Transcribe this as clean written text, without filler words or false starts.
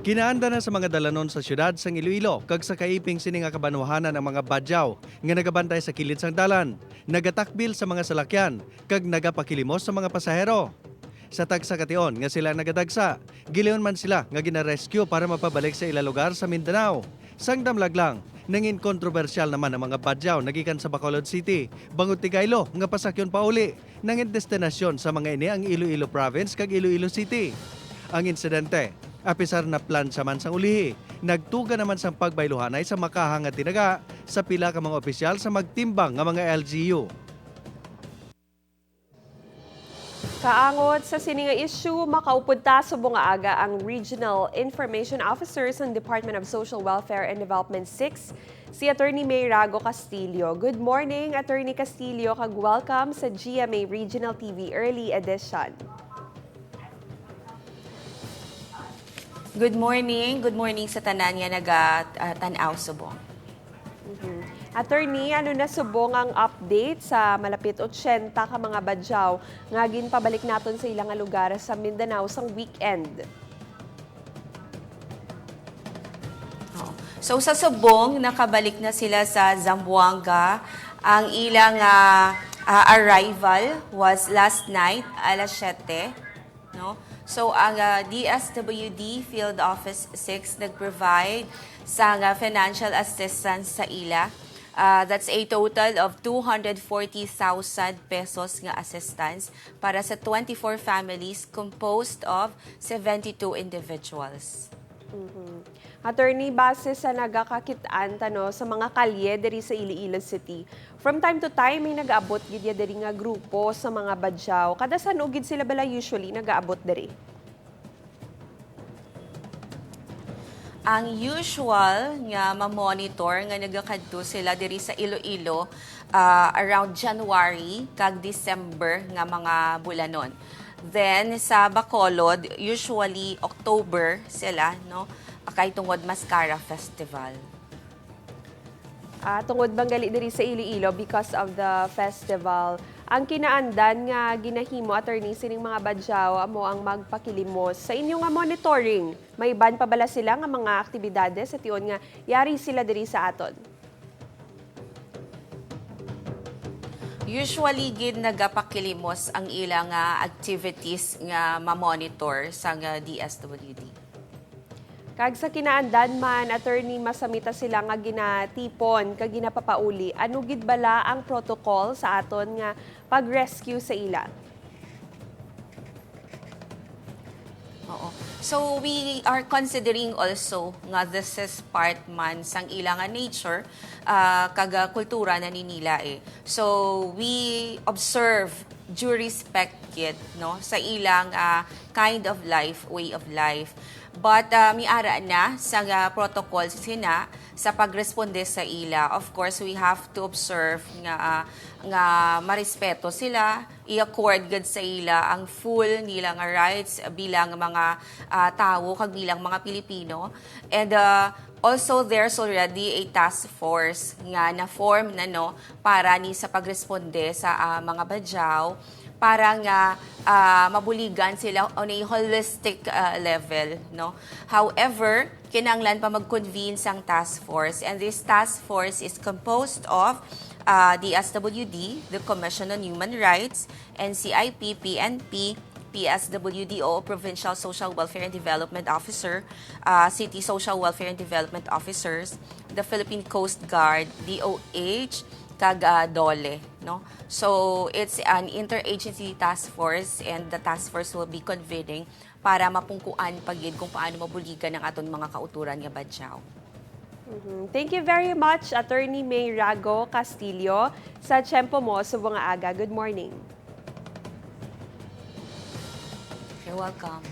Kinaanda na sa mga dalanon sa syudad sang Iloilo kag sa kaiping sini nga kabanwahanan ang mga badyaw nga nagabantay sa kilid sang dalan, nagatakbil sa mga salakyan kag nagapakilimos sa mga pasahero. Sa tagsa kation nga sila nagadagsa, gileon man sila nga gina-rescue para mapabalik sa ila lugar sa Mindanao. Sang damlag lang, nangin kontrobersyal naman ang mga badyaw nagikan sa Bacolod City, bangod Tigaylo nga pasakyon pauli, nangin destinasyon sa mga ini ang Iloilo Province kag Iloilo City. Ang insidente, apisar na plan sa man sang ulihi, nagtuga naman sang pagbailuhanay sa makahang nga tinaga sa pila ka mga opisyal sa magtimbang nga mga LGU. Kaangot sa sininga issue, makaupod ta subong nga aga ang Regional Information Officer sa Department of Social Welfare and Development 6, si Attorney May Rago Castillo. Good morning, Attorney Castillo, kag welcome sa GMA Regional TV Early Edition. Good morning sa tanan nga naga-tanaw subong. Attorney, ano na subong ang update sa malapit 80 ka mga badyaw nga ginpabalik naton sa ilang nga lugar sa Mindanao sang weekend? So sa subong, nakabalik na sila sa Zamboanga. Ang ilang arrival was last night, alas 7. No? So ang DSWD Field Office 6 nag-provide sa financial assistance sa ila. That's a total of 240,000 pesos nga assistance para sa 24 families composed of 72 individuals. Attorney, base sa nagakakitaan tano sa mga kalye diri sa Iloilo City, from time to time may nag-aabot gid ya diri nga grupo sa mga badyaw. Kada saan ugid sila bala usually nag-aabot diri? Ang usual nga ma-monitor nga nagakadto sila diri sa Iloilo around January kag December nga mga bulanon. Then sa Bacolod, usually October sila, no? Kay tungod Mascara Festival. Tungod bang gali diri sa Iloilo because of the festival, ang kinaandan nga ginahimo, attorney, sining mga badyaw amo ang magpakilimos sa inyong nga monitoring. May ban pa bala sila nga mga aktibidades sa tiyon nga yari sila diri sa aton? Usually gid nagapakilimos ang ilang activities nga ma-monitor sa DSWD. Kag sa kinaandan man, attorney, masamita sila nga ginatipon kag ginapapauli. Ano gid bala ang protocol sa aton nga pag-rescue sa ila? Oo. So we are considering also nga this is part man sang ilang nature kag kultura na ninila eh. So we observe due respect kid no sa ilang kind of life, way of life. But miara na sa protocol sina sa pagresponde sa ila. Of course, we have to observe nga marespeto sila, i-accord gud sa ila ang full nila nga rights bilang mga tao kag bilang mga Pilipino. And also there's already a task force nga na-form na no para ni sa pagresponde sa mga badyaw para nga mabuligan sila on a holistic level, no? However, kinanglan pa mag-convene sang task force, and this task force is composed of the SWD, the Commission on Human Rights, NCIP, PNP, PSWDO, Provincial Social Welfare and Development Officer, City Social Welfare and Development Officers, the Philippine Coast Guard, DOH, kag DOLE, no? So it's an interagency task force, and the task force will be convening para mapungkuan pagid kung paano mabuligan ang aton mga kauturan nga badyaw. Thank you very much, Attorney May Rago Castillo, sa tiyempo mo subong nga aga. Good morning. You're welcome.